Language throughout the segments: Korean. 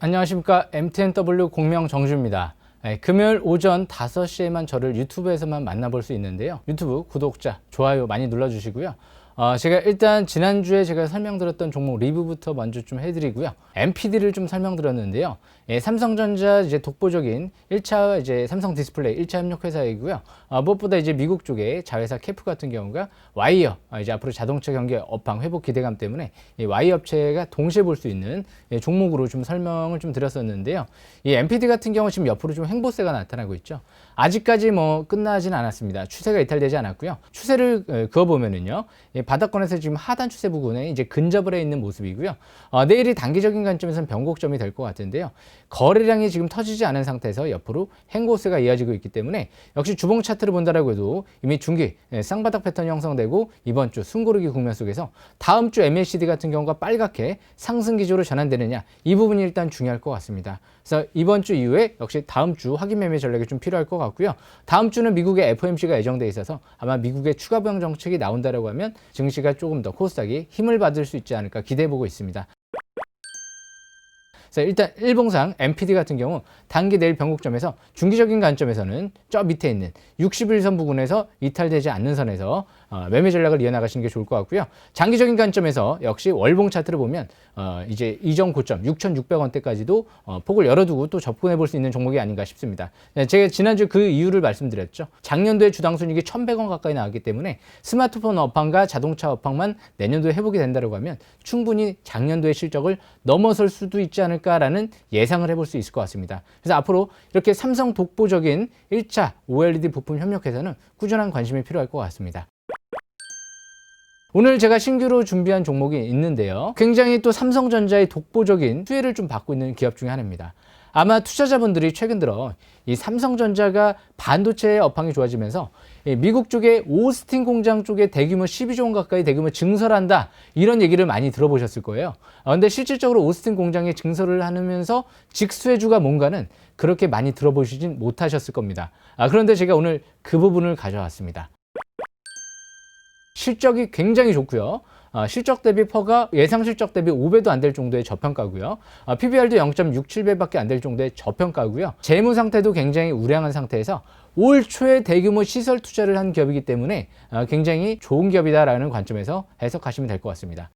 안녕하십니까. MTNW 공명 정주입니다. 금요일 오전 5시에만 저를 유튜브에서만 만나볼 수 있는데요. 유튜브 구독자, 좋아요 많이 눌러주시고요. 제가 일단 지난주에 제가 설명드렸던 종목 리뷰부터 먼저 좀 해드리고요. MPD를 좀 설명드렸는데요. 삼성전자 이제 독보적인 1차 이제 삼성 디스플레이 1차 협력 회사이고요. 무엇보다 이제 미국 쪽에 자회사 캐프 같은 경우가 와이어 이제 앞으로 자동차 경기 업황 회복 기대감 때문에 이 와이어 업체가 동시에 볼 수 있는 종목으로 좀 설명을 좀 드렸었는데요. 이 MPD 같은 경우 지금 옆으로 좀 횡보세가 나타나고 있죠. 아직까지 뭐 끝나진 않았습니다. 추세가 이탈되지 않았고요. 추세를 그어보면은요. 바닥권에서 지금 하단 추세 부근에 이제 근접을 해 있는 모습이고요. 내일이 단기적인 관점에서는 변곡점이 될 것 같은데요. 거래량이 지금 터지지 않은 상태에서 옆으로 횡보세가 이어지고 있기 때문에 역시 주봉 차트를 본다라고 해도 이미 중기 쌍바닥 패턴이 형성되고 이번 주 숨고르기 국면 속에서 다음 주 MACD 같은 경우가 빨갛게 상승 기조로 전환되느냐 이 부분이 일단 중요할 것 같습니다. 그래서 이번 주 이후에 역시 다음 주 확인 매매 전략이 좀 필요할 것 같고요. 다음 주는 미국의 FOMC가 예정돼 있어서 아마 미국의 추가 부양 정책이 나온다라고 하면 증시가 조금 더 코스닥이 힘을 받을 수 있지 않을까 기대해 보고 있습니다. 자, 일단 일봉상 MPD 같은 경우 단기 내일 변곡점에서 중기적인 관점에서는 저 밑에 있는 61선 부근에서 이탈되지 않는 선에서 매매 전략을 이어나가시는 게 좋을 것 같고요. 장기적인 관점에서 역시 월봉 차트를 보면 이제 이전 고점 6,600원대까지도 폭을 열어두고 또 접근해 볼 수 있는 종목이 아닌가 싶습니다. 제가 지난주 그 이유를 말씀드렸죠. 작년도에 주당 순이익이 1,100원 가까이 나왔기 때문에 스마트폰 업황과 자동차 업황만 내년도에 회복이 된다고 하면 충분히 작년도의 실적을 넘어설 수도 있지 않을까라는 예상을 해볼 수 있을 것 같습니다. 그래서 앞으로 이렇게 삼성 독보적인 1차 OLED 부품 협력회사는 꾸준한 관심이 필요할 것 같습니다. 오늘 제가 신규로 준비한 종목이 있는데요. 굉장히 또 삼성전자의 독보적인 수혜를 좀 받고 있는 기업 중에 하나입니다. 아마 투자자분들이 최근 들어 이 삼성전자가 반도체 업황이 좋아지면서 미국 쪽에 오스틴 공장 쪽에 대규모 12조 원 가까이 대규모 증설한다 이런 얘기를 많이 들어보셨을 거예요. 근데 실질적으로 오스틴 공장에 증설을 하면서 직수혜주가 뭔가는 그렇게 많이 들어보시진 못하셨을 겁니다. 그런데 제가 오늘 그 부분을 가져왔습니다. 실적이 굉장히 좋고요. 실적 대비 퍼가 예상 실적 대비 5배도 안 될 정도의 저평가고요. PBR도 0.67배밖에 안 될 정도의 저평가고요. 재무 상태도 굉장히 우량한 상태에서 올 초에 대규모 시설 투자를 한 기업이기 때문에 굉장히 좋은 기업이다라는 관점에서 해석하시면 될 것 같습니다.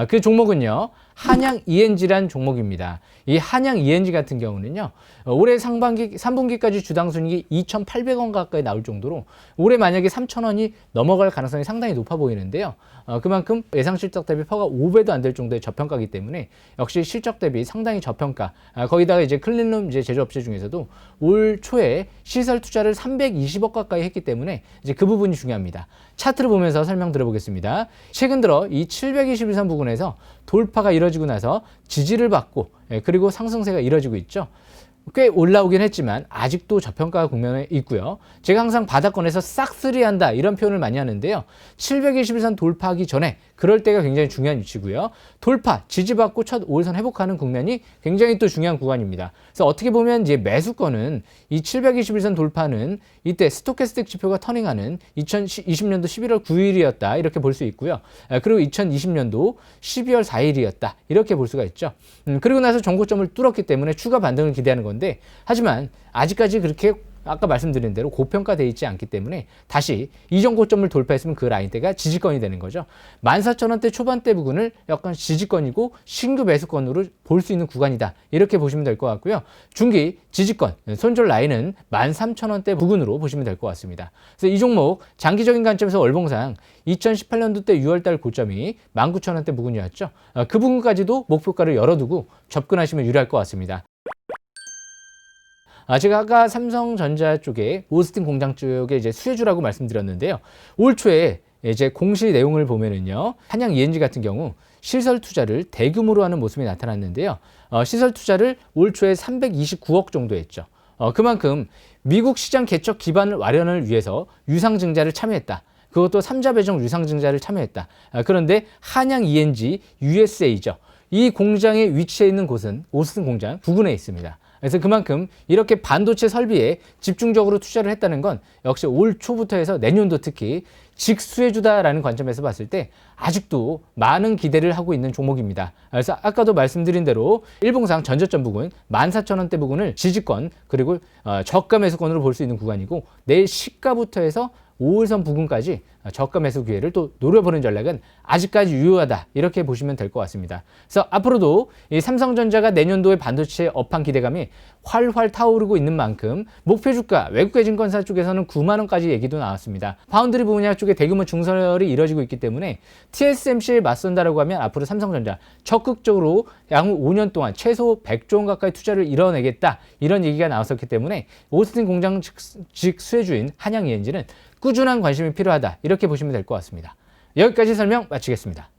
그 종목은요. 한양 ENG란 종목입니다. 이 한양 ENG 같은 경우는요. 올해 상반기 3분기까지 주당 순이익이 2,800원 가까이 나올 정도로 올해 만약에 3,000원이 넘어갈 가능성이 상당히 높아 보이는데요. 그만큼 예상 실적 대비 퍼가 5배도 안 될 정도의 저평가이기 때문에 역시 실적 대비 상당히 저평가. 거기다가 이제 클린룸 이제 제조업체 중에서도 올 초에 시설 투자를 320억 가까이 했기 때문에 이제 그 부분이 중요합니다. 차트를 보면서 설명 드려보겠습니다. 최근 들어 이 721선 부근에서 돌파가 이뤄지고 나서 지지를 받고 그리고 상승세가 이뤄지고 있죠. 꽤 올라오긴 했지만 아직도 저평가 국면에 있고요. 제가 항상 바닥권에서 싹쓸이한다 이런 표현을 많이 하는데요. 721선 돌파하기 전에 그럴 때가 굉장히 중요한 위치고요. 돌파, 지지받고 첫 5일선 회복하는 국면이 굉장히 또 중요한 구간입니다. 그래서 어떻게 보면 이제 매수권은 이 721선 돌파는 이때 스토캐스틱 지표가 터닝하는 2020년도 11월 9일이었다 이렇게 볼 수 있고요. 그리고 2020년도 12월 4일이었다 이렇게 볼 수가 있죠. 그리고 나서 정고점을 뚫었기 때문에 추가 반등을 기대하는 건데 하지만 아직까지 그렇게 아까 말씀드린 대로 고평가되어 있지 않기 때문에 다시 이전 고점을 돌파했으면 그 라인대가 지지권이 되는 거죠. 14,000원대 초반대 부근을 약간 지지권이고 신규 매수권으로 볼 수 있는 구간이다. 이렇게 보시면 될 것 같고요. 중기 지지권, 손절 라인은 13,000원대 부근으로 보시면 될 것 같습니다. 그래서 이 종목 장기적인 관점에서 월봉상 2018년도 때 6월달 고점이 19,000원대 부근이었죠. 그 부분까지도 목표가를 열어두고 접근하시면 유리할 것 같습니다. 제가 아까 삼성전자 쪽에 오스틴 공장 쪽에 이제 수혜주라고 말씀드렸는데요. 올 초에 이제 공시 내용을 보면은요. 한양 ENG 같은 경우 시설 투자를 대규모로 하는 모습이 나타났는데요. 시설 투자를 올 초에 329억 정도 했죠. 그만큼 미국 시장 개척 기반 마련을 위해서 유상증자를 참여했다. 그것도 3자 배정 유상증자를 참여했다. 그런데 한양 ENG USA죠. 이 공장에 위치해 있는 곳은 오스틴 공장 부근에 있습니다. 그래서 그만큼 이렇게 반도체 설비에 집중적으로 투자를 했다는 건 역시 올 초부터 해서 내년도 특히 직수혜주다라는 관점에서 봤을 때 아직도 많은 기대를 하고 있는 종목입니다. 그래서 아까도 말씀드린 대로 일봉상 전저점 부근 14,000원대 부근을 지지권 그리고 저가 매수권으로 볼 수 있는 구간이고 내일 시가부터 해서 5일선 부근까지 저가 매수 기회를 또 노려보는 전략은 아직까지 유효하다 이렇게 보시면 될 것 같습니다. 그래서 앞으로도 이 삼성전자가 내년도에 반도체 업황 기대감이 활활 타오르고 있는 만큼 목표 주가 외국계 증권사 쪽에서는 9만 원까지 얘기도 나왔습니다. 파운드리 분야 쪽에 대규모 증설이 이뤄지고 있기 때문에 TSMC에 맞선다라고 하면 앞으로 삼성전자 적극적으로 향후 5년 동안 최소 100조 원 가까이 투자를 이뤄내겠다 이런 얘기가 나왔었기 때문에 오스틴 공장 직 수혜주인 한양 ENG는 꾸준한 관심이 필요하다 이렇게 보시면 될 것 같습니다. 여기까지 설명 마치겠습니다.